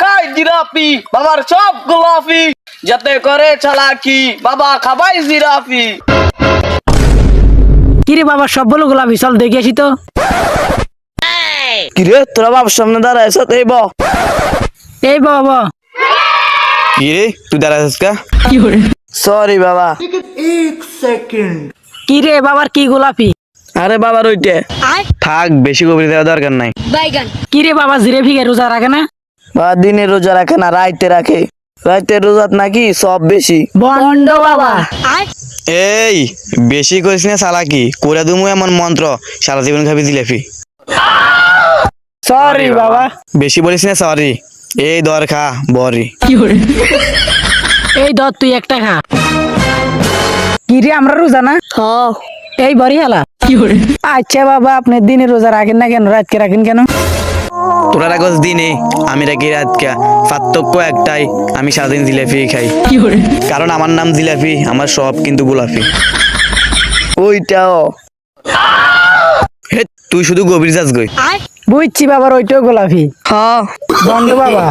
খায় জিরাফি, বাবার সব গোলাপি, যাতে করে চালাকি, বাবা খাবাই জিরাফি। কিরে বাবা সবগুলো গোলাপি, চল দেখে আসি তো। কিরে তোরা বাবার সামনে দাঁড়াইছ, এই ব। এই বাবা। কিরে তুই দাঁড়াছিস কা? সরি বাবা। কিরে বাবার কি গোলাপি? আরে বাবার ওইটে। থাক, বেশি গভীর দেওয়া দরকার নাই। কিরে বাবা জিরাফি রোজা রাখে না? বা দিনে রোজা রাখে না, রাইতে রাখে। রাইতে রোজাত নাকি সব বেশি। বন্ড বাবা। এই বেশি করিস না চালাকি, করে দুমু এমন মন্ত্র সারা জীবন খাবি জিলাপি। সরি বাবা। বেশি বলিস না সরি। এই দর খা বরি। এই ধর তুই একটা খা। কিরে আমরা রোজা না? এই বড়ি হালা। আচ্ছা বাবা, আপনি দিনে রোজা রাখেন না কেন, রাতকে রাখেন কেন? তোরা রাখস দিনে, আমি রাখি রাতকা। পার্থক্য একটাই, আমি সারাদিন জিলাপি খাই। কারণ আমার নাম জিলাপি, আমার সব কিন্তু গোলাপি। ওইটাও। হে তুই শুধু গভীর যাস গই। বুঝছি বাবার ওইটাও গোলাপি। হ্যাঁ বন্ড বাবা।